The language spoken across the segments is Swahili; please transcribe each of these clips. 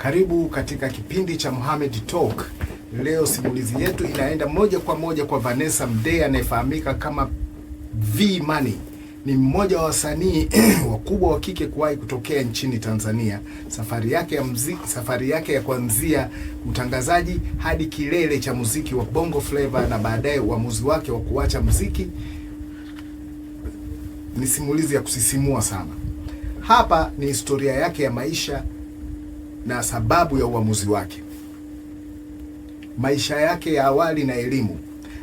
Karibu katika kipindi cha Mohamed Talk. Leo simulizi yetu inaenda moja kwa moja kwa Vanessa Mdee anayefahamika kama V Money. Ni mmoja wa wasanii wakubwa wa kike kuwahi kutokea nchini Tanzania. Safari yake ya kuanzia utangazaji hadi kilele cha muziki wa Bongo Flava na baadaye uamuzi wake wa kuacha muziki ni simulizi ya kusisimua sana. Hapa ni historia yake ya maisha na sababu ya uamuzi wake. Maisha yake ya awali na elimu.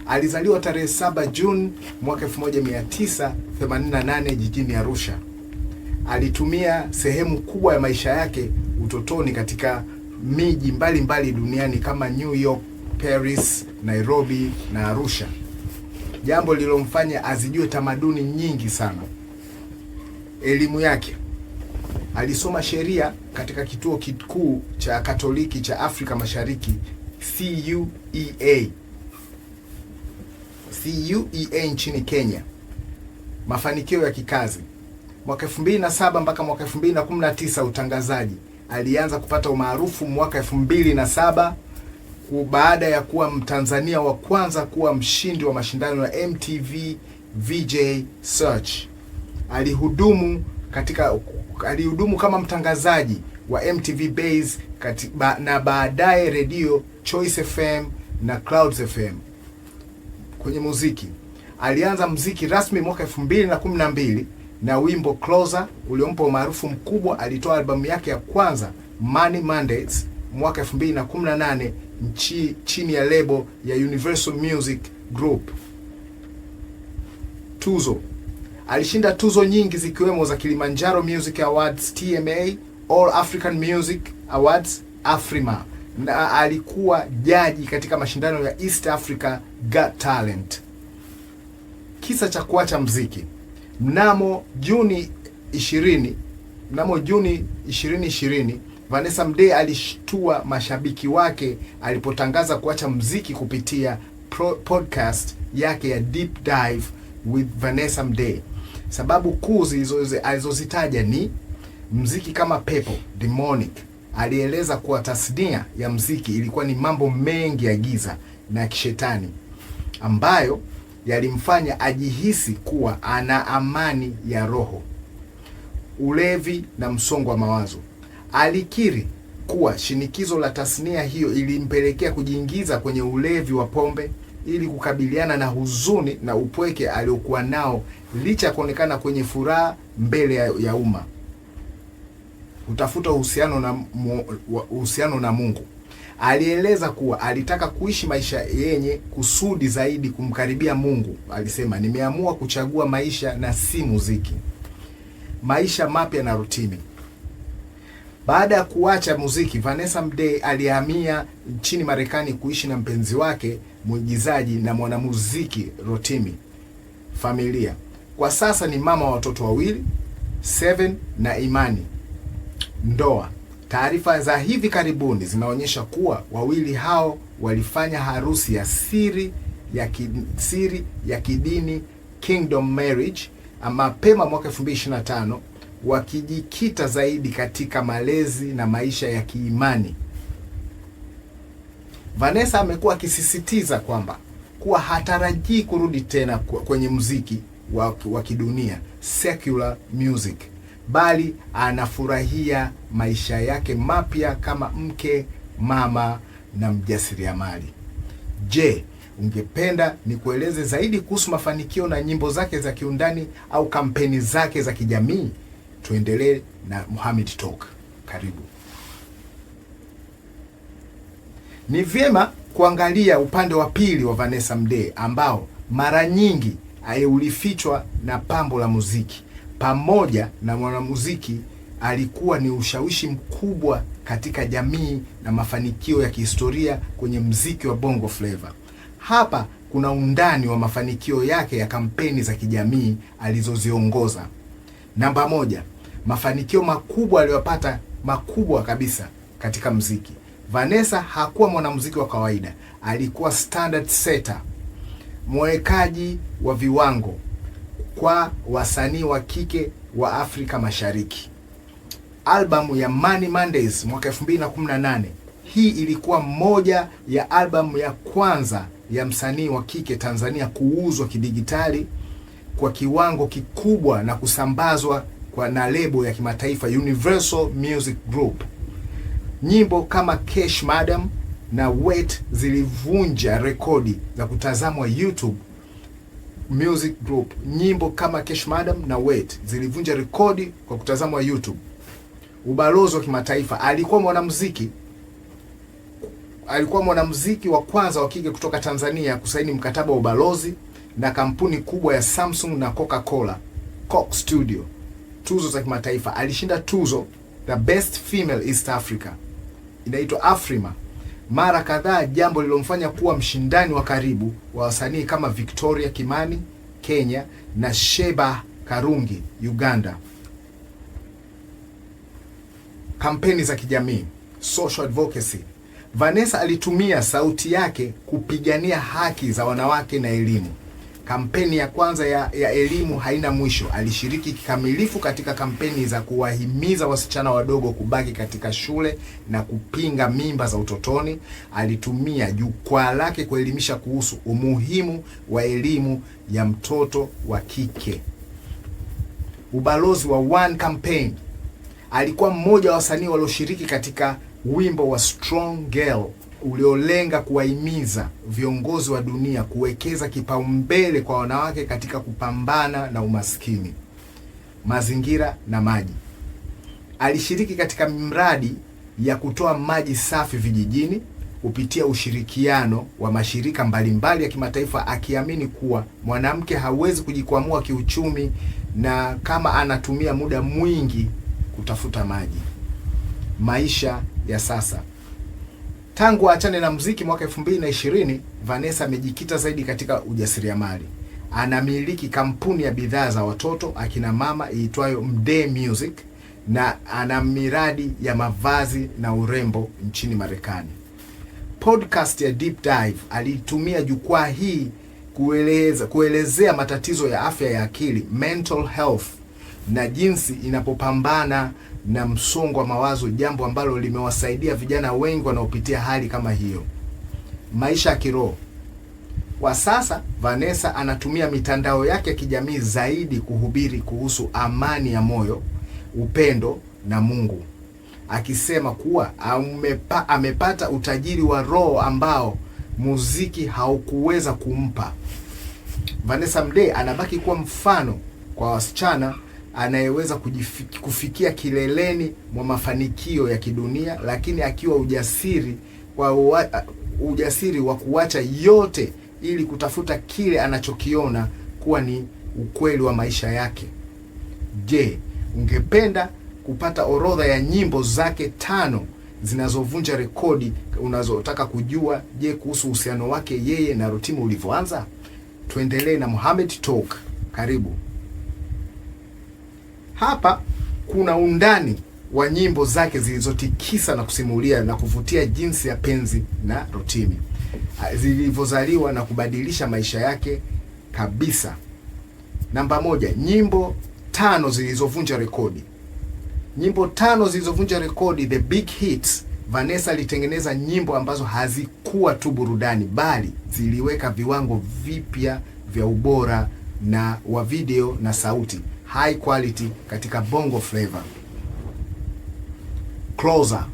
Alizaliwa tarehe 7 Juni mwaka 1988 jijini Arusha. Alitumia sehemu kubwa ya maisha yake utotoni katika miji mbalimbali duniani kama New York, Paris, Nairobi na Arusha, jambo lililomfanya azijue tamaduni nyingi sana. Elimu yake. Alisoma sheria katika kituo kikuu cha Katoliki cha Afrika Mashariki CUEA nchini Kenya. Mafanikio ya kikazi. Mwaka 2007 mpaka mwaka 2019 utangazaji. Alianza kupata umaarufu mwaka 2007 baada ya kuwa Mtanzania wa kwanza kuwa mshindi wa mashindano ya MTV VJ Search. Alihudumu kama mtangazaji wa MTV Base na baadaye Radio Choice FM na Clouds FM. Kwenye muziki, alianza muziki rasmi mwaka 2012 na wimbo Closer uliompa umaarufu mkubwa. Alitoa albamu yake ya kwanza Money Mandates mwaka 2018 chini ya lebo ya Universal Music Group. Tuzo. Alishinda tuzo nyingi zikiwemo za Kilimanjaro Music Awards TMA, All African Music Awards Afrima, na alikuwa jaji katika mashindano ya East Africa Got Talent. Kisa cha kuacha muziki. Mnamo Juni 2020, Vanessa Mdee alishtua mashabiki wake alipotangaza kuacha muziki kupitia podcast yake ya Deep Dive with Vanessa Mdee. Sababu kuu alizozitaja ni muziki kama pepo, demonic. Alieleza kuwa tasnia ya muziki ilikuwa ni mambo mengi ya giza na kishetani ambayo yalimfanya ajihisi kuwa ana amani ya roho. Ulevi na msongo wa mawazo. Alikiri kuwa shinikizo la tasnia hiyo ilimpelekea kujiingiza kwenye ulevi wa pombe ili kukabiliana na huzuni na upweke aliokuwa nao licha kuonekana kwenye furaha mbele ya umma. Utafuta uhusiano na Mungu. Alieleza kuwa alitaka kuishi maisha yenye kusudi zaidi kumkaribia Mungu. Alisema, nimeamua kuchagua maisha na si muziki. Maisha mapya na rutini. Baada ya kuacha muziki, Vanessa Mdee alihamia nchini Marekani kuishi na mpenzi wake, mwigizaji na mwanamuziki Rotimi. Familia. Kwa sasa ni mama wa watoto wawili, Seven na Imani. Ndoa. Taarifa za hivi karibuni zinaonyesha kuwa wawili hao walifanya harusi ya siri ya kidini, Kingdom Marriage, mapema mwaka 2025, wakijikita zaidi katika malezi na maisha ya kiimani. Vanessa amekuwa akisisitiza kuwa hatarajii kurudi tena kwenye muziki wa kidunia, secular music, bali anafurahia maisha yake mapya kama mke, mama na mjasiriamali. Je, ungependa nikueleze zaidi kuhusu mafanikio na nyimbo zake za kiundani au kampeni zake za kijamii? Tuendelee na Mohamed Talk. Karibu. Ni vyema kuangalia upande wa pili wa Vanessa Mdee ambao mara nyingi ulifichwa na pambo la muziki. Pamoja na mwanamuziki, alikuwa ni ushawishi mkubwa katika jamii na mafanikio ya kihistoria kwenye muziki wa Bongo Flava. Hapa kuna undani wa mafanikio yake ya kampeni za kijamii alizoziongoza. Namba 1, mafanikio makubwa aliyopata, makubwa kabisa katika muziki. Vanessa hakuwa mwanamuziki wa kawaida, alikuwa standard setter, mwekaji wa viwango kwa wasanii wa kike wa Afrika Mashariki. albamu ya Money Mondays mwaka 2018. Hii ilikuwa moja ya albamu ya kwanza ya msanii wa kike Tanzania kuuzwa kidigitali kwa kiwango kikubwa na kusambazwa na lebo ya kimataifa Universal Music Group. Nyimbo kama Cash Madam na Wait zilivunja rekodi za kutazamwa YouTube Music Group. Nyimbo kama Cash Madam na Wait zilivunja rekodi kwa kutazamwa YouTube. Ubalozi wa kimataifa. Alikuwa mwanamuziki wa kwanza wa kike kutoka Tanzania kusaini mkataba wa ubalozi na kampuni kubwa ya Samsung na Coca-Cola, Coke Studio. Tuzo za kimataifa. Alishinda tuzo the Best Female East Africa, inaitwa Afrima, mara kadhaa, jambo lilomfanya kuwa mshindani wa karibu wa wasanii kama Victoria Kimani Kenya na Sheba Karungi Uganda. Kampeni za kijamii, social advocacy. Vanessa alitumia sauti yake kupigania haki za wanawake na elimu. Kampeni ya kwanza ya elimu haina mwisho. Alishiriki kikamilifu katika kampeni za kuwahimiza wasichana wadogo kubaki katika shule na kupinga mimba za utotoni. Alitumia jukwaa lake kuelimisha kuhusu umuhimu wa elimu ya mtoto wa kike. Ubalozi wa One Campaign. Alikuwa mmoja wa wasanii walioshiriki katika wimbo wa Strong Girl uliolenga kuwahimiza viongozi wa dunia kuwekeza kipaumbele kwa wanawake katika kupambana na umaskini, mazingira na maji. Alishiriki katika miradi ya kutoa maji safi vijijini kupitia ushirikiano wa mashirika mbalimbali ya kimataifa, akiamini kuwa mwanamke hawezi kujikwamua kiuchumi na kama anatumia muda mwingi kutafuta maji. Maisha ya sasa. Tangu aachane na muziki mwaka 2020, Vanessa amejikita zaidi katika ujasiriamali. Anamiliki kampuni ya bidhaa za watoto akina mama iitwayo Mdee Music na ana miradi ya mavazi na urembo nchini Marekani. Podcast ya Deep Dive. Alitumia jukwaa hii kuelezea matatizo ya afya ya akili, mental health, na jinsi inapopambana na msongo wa mawazo, jambo ambalo limewasaidia vijana wengi wanaopitia hali kama hiyo. Maisha ya kiroho. Kwa sasa Vanessa anatumia mitandao yake ya kijamii zaidi kuhubiri kuhusu amani ya moyo, upendo na Mungu, akisema kuwa amepata utajiri wa roho ambao muziki haukuweza kumpa. Vanessa Mdee anabaki kuwa mfano kwa wasichana anayeweza kufikia kileleni mwa mafanikio ya kidunia, lakini akiwa ujasiri wa kuacha yote ili kutafuta kile anachokiona kuwa ni ukweli wa maisha yake. Je, ungependa kupata orodha ya nyimbo zake 5 zinazovunja rekodi unazotaka kujua kuhusu uhusiano wake yeye na Rotimi ulivyoanza? Tuendelee na Mohamed Talk. Karibu. Hapa kuna undani wa nyimbo zake zilizotikisa na kusimulia na kuvutia jinsi ya penzi na Rotimi zilivyozaliwa na kubadilisha maisha yake kabisa. Namba 1, nyimbo 5 zilizovunja rekodi. Nyimbo 5 zilizovunja rekodi, the big hits. Vanessa alitengeneza nyimbo ambazo hazikuwa tu burudani, bali ziliweka viwango vipya vya ubora na wa video na sauti, high quality katika Bongo Flava. Closer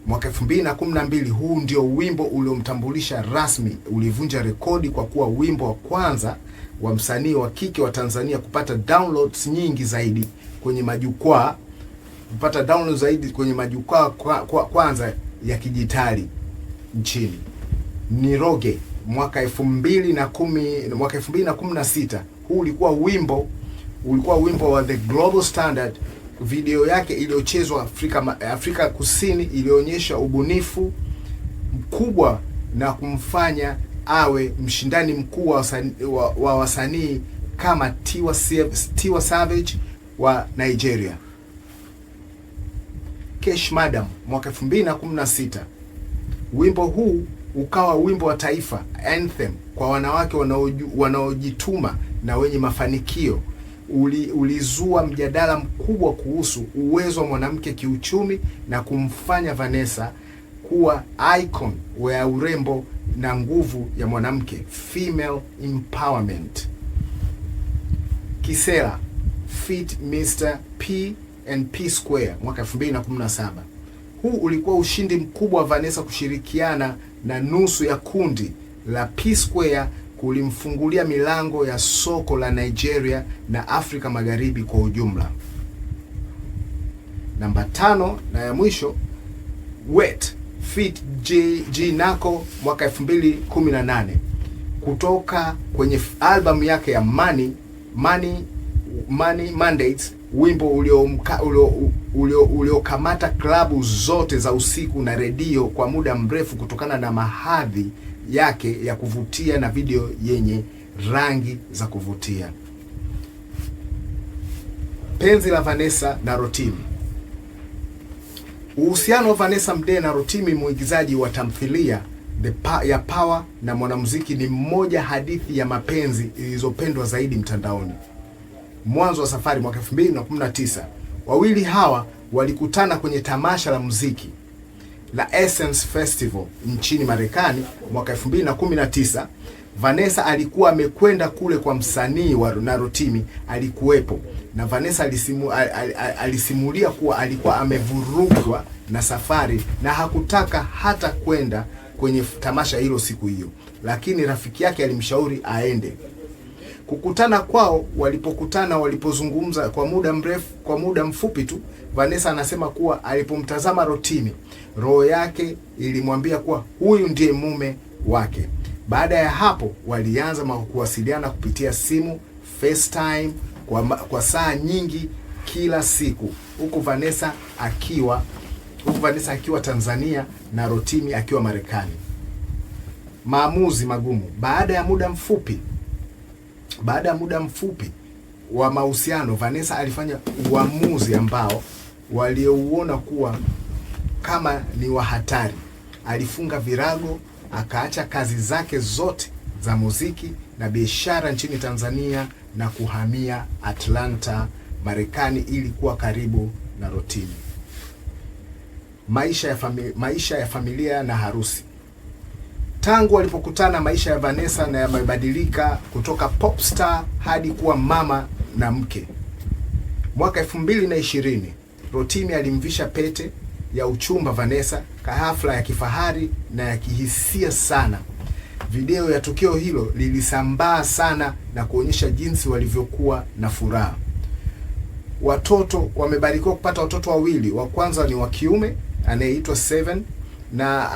mwaka 2012, huu ndio wimbo uliomtambulisha rasmi. Ulivunja rekodi kwa kuwa wimbo wa kwanza wa msanii wa kike wa Tanzania kupata downloads nyingi zaidi kwenye majukwaa, kwanza ya kijitali nchini. Niroge mwaka 2016, huu ulikuwa wimbo wa The Global Standard. Video yake iliyochezwa Afrika Kusini ilionyesha ubunifu mkubwa na kumfanya awe mshindani mkuu wa wasanii kama Tiwa Savage wa Nigeria. Cash Madam mwaka 2016, wimbo huu ukawa wimbo wa taifa, anthem kwa wanawake wanaojituma na wenye mafanikio. ulizua mjadala mkubwa kuhusu uwezo wa mwanamke kiuchumi na kumfanya Vanessa kuwa icon wa urembo na nguvu ya mwanamke, female empowerment. Kisera Fit Mr. P and P Square mwaka 2017. Huu ulikuwa ushindi mkubwa wa Vanessa kushirikiana na nusu ya kundi la P Square kulimfungulia milango ya soko la Nigeria na Afrika Magharibi kwa ujumla. Namba 5 na ya mwisho, Wet Fit G Nako mwaka 2018, kutoka kwenye albamu yake ya Money Mandates, wimbo uliokamata klabu zote za usiku na redio kwa muda mrefu kutokana na mahadhi yake ya kuvutia na video yenye rangi za kuvutia. Penzi la Vanessa na Rotimi. Uhusiano wa Vanessa Mdee na Rotimi, mwigizaji wa tamthilia ya Power na mwanamuziki, ni mmoja hadithi ya mapenzi ilizopendwa zaidi mtandaoni. Mwanzo wa safari mwaka 2019, wawili hawa walikutana kwenye tamasha la muziki la Essence Festival nchini Marekani mwaka 2019. Vanessa alikuwa amekwenda kule kwa msanii na Rotimi alikuwepo, na Vanessa alisimulia kuwa alikuwa amevurugwa na safari na hakutaka hata kwenda kwenye tamasha hilo siku hiyo, lakini rafiki yake alimshauri aende. Kukutana kwao, walipozungumza kwa muda mfupi tu, Vanessa anasema kuwa alipomtazama Rotimi, roho yake ilimwambia kuwa huyu ndiye mume wake. Baada ya hapo walianza kuwasiliana kupitia simu, FaceTime kwa saa nyingi kila siku, huku Vanessa akiwa Tanzania na Rotimi akiwa Marekani. Maamuzi magumu. Baada ya muda mfupi wa mahusiano, Vanessa alifanya uamuzi ambao waliouona kuwa kama ni wa hatari. Alifunga virago, akaacha kazi zake zote za muziki na biashara nchini Tanzania na kuhamia Atlanta, Marekani ili kuwa karibu na Rotimi. Maisha ya familia na harusi. Tangu walipokutana, maisha ya Vanessa na yamebadilika kutoka pop star hadi kuwa mama na mke. Mwaka 2020, Rotimi alimvisha pete ya uchumba Vanessa kwa hafla ya kifahari na ya kihisia sana. Video ya tukio hilo lilisambaa sana na kuonyesha jinsi walivyokuwa na furaha. Watoto wamebarikiwa kupata watoto wawili. Wa kwanza ni wa kiume anayeitwa Seven na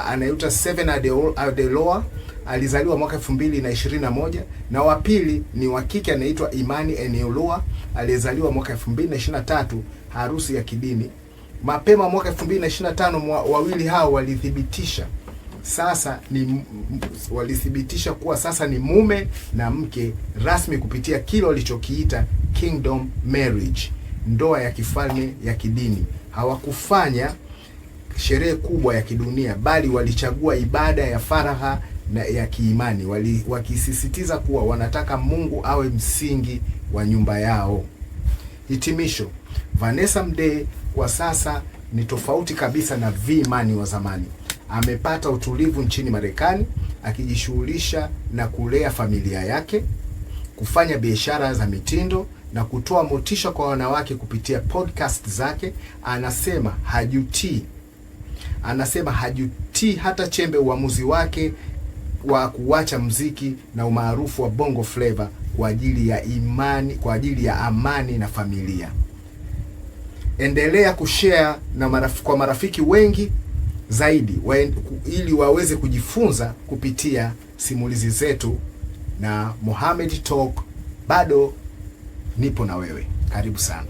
anaitwa Seven Adeloa, alizaliwa mwaka 2021, na wa pili ni wa kike anaitwa Imani Eneoloa, alizaliwa mwaka 2023, harusi ya kidini. Mapema mwaka 2025 wawili hao walithibitisha kuwa sasa ni mume na mke rasmi kupitia kile walichokiita Kingdom Marriage, ndoa ya kifalme ya kidini. Hawakufanya sherehe kubwa ya kidunia, bali walichagua ibada ya faragha na ya kiimani, wakisisitiza kuwa wanataka Mungu awe msingi wa nyumba yao. Hitimisho. Vanessa Mdee kwa sasa ni tofauti kabisa na V-Money wa zamani. Amepata utulivu nchini Marekani, akijishughulisha na kulea familia yake, kufanya biashara za mitindo na kutoa motisha kwa wanawake kupitia podcast zake. Anasema hajutii hata chembe uamuzi wake wa kuacha mziki na umaarufu wa Bongo Flava kwa ajili ya amani na familia. Endelea kushare kwa marafiki wengi zaidi ili waweze kujifunza kupitia simulizi zetu, na Mohamed Talk bado nipo na wewe. Karibu sana.